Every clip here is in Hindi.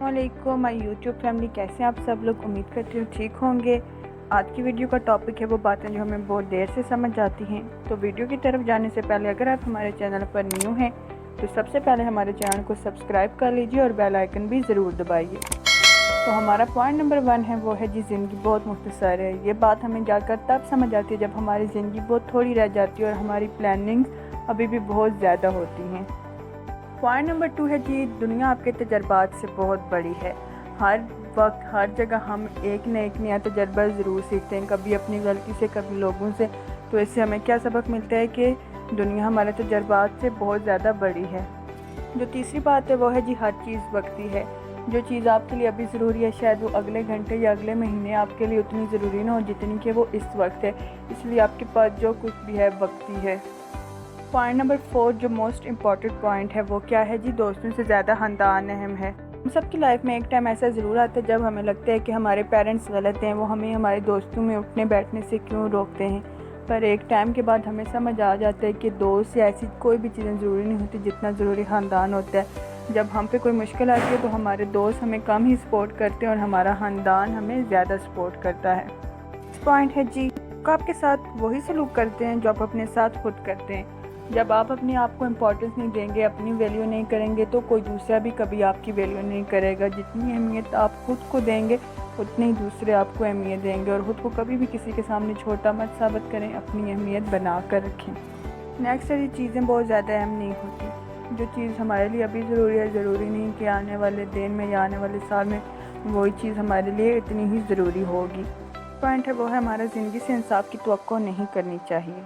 अस्सलामुअलैकुम माय यूट्यूब फैमिली, कैसे हैं आप सब लोग। उम्मीद करती हूँ ठीक होंगे। आज की वीडियो का टॉपिक है वो बातें जो हमें बहुत देर से समझ आती हैं। तो वीडियो की तरफ जाने से पहले अगर आप हमारे चैनल पर न्यू हैं तो सबसे पहले हमारे चैनल को सब्सक्राइब कर लीजिए और बेल आइकन भी ज़रूर दबाइए। तो हमारा पॉइंट नंबर 1 है वो है जी, ज़िंदगी बहुत मुख्तसर है। ये बात हमें जाकर तब समझ आती है जब हमारी ज़िंदगी बहुत थोड़ी रह जाती है और हमारी प्लानिंग्स अभी भी बहुत ज़्यादा होती हैं। पॉइंट नंबर 2 है जी, दुनिया आपके तजर्बात से बहुत बड़ी है। हर वक्त हर जगह हम एक न एक नया तजर्बा ज़रूर सीखते हैं, कभी अपनी गलती से कभी लोगों से। तो इससे हमें क्या सबक मिलता है कि दुनिया हमारे तजर्बात से बहुत ज़्यादा बड़ी है। जो तीसरी बात है वो है जी, हर चीज़ वक्ती है। जो चीज़ आपके लिए अभी ज़रूरी है शायद वो अगले घंटे या अगले महीने आपके लिए उतनी ज़रूरी ना हो जितनी कि वो इस वक्त है। इसलिए आपके पास जो कुछ भी है वक्ती है। पॉइंट नंबर 4 जो मोस्ट इम्पॉर्टेंट पॉइंट है वो क्या है जी, दोस्तों से ज़्यादा ख़ानदान अहम है। हम सबकी लाइफ में एक टाइम ऐसा ज़रूर आता है जब हमें लगता है कि हमारे पेरेंट्स गलत हैं, वो हमें हमारे दोस्तों में उठने बैठने से क्यों रोकते हैं। पर एक टाइम के बाद हमें समझ आ जाता है कि दोस्त या ऐसी कोई भी चीज़ें ज़रूरी नहीं होती जितना ज़रूरी ख़ानदान होता है। जब हम पे कोई मुश्किल आती है तो हमारे दोस्त हमें कम ही सपोर्ट करते हैं और हमारा ख़ानदान हमें ज़्यादा सपोर्ट करता है। पॉइंट है जी, आपके साथ वही सलूक करते हैं जो आप अपने साथ खुद करते हैं। जब आप अपने आप को इम्पोर्टेंस नहीं देंगे, अपनी वैल्यू नहीं करेंगे तो कोई दूसरा भी कभी आपकी वैल्यू नहीं करेगा। जितनी अहमियत आप खुद को देंगे उतनी ही दूसरे आपको अहमियत देंगे। और ख़ुद को कभी भी किसी के सामने छोटा मत साबित करें, अपनी अहमियत बना कर रखें। नेक्स्ट है, ये चीज़ें बहुत ज़्यादा अहम नहीं होती। जो चीज़ हमारे लिए अभी ज़रूरी है, ज़रूरी नहीं कि आने वाले दिन में या आने वाले साल में वही चीज़ हमारे लिए इतनी ही ज़रूरी होगी। पॉइंट है वो है, हमारा ज़िंदगी से इंसाफ की तवक्को नहीं करनी चाहिए।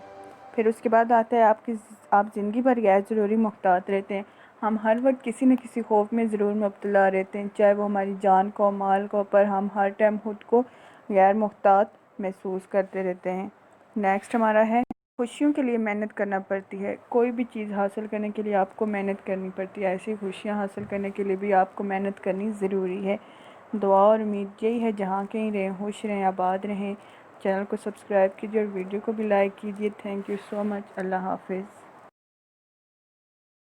फिर उसके बाद आता है आप ज़िंदगी भर गैर ज़रूरी मुहतात रहते हैं। हम हर वक्त किसी न किसी खौफ में ज़रूर मुब्तला रहते हैं, चाहे वो हमारी जान को माल को, पर हम हर टाइम खुद को गैर मुहतात महसूस करते रहते हैं। नेक्स्ट हमारा है, खुशियों के लिए मेहनत करना पड़ती है। कोई भी चीज़ हासिल करने के लिए आपको मेहनत करनी पड़ती है, ऐसी खुशियाँ हासिल करने के लिए भी आपको मेहनत करनी ज़रूरी है। दुआ और उम्मीद यही है, जहाँ कहीं रहें खुश रहें, आबाद रहें। चैनल को सब्सक्राइब कीजिए और वीडियो को भी लाइक कीजिए। Thank you so much. अल्लाह हाफिज़।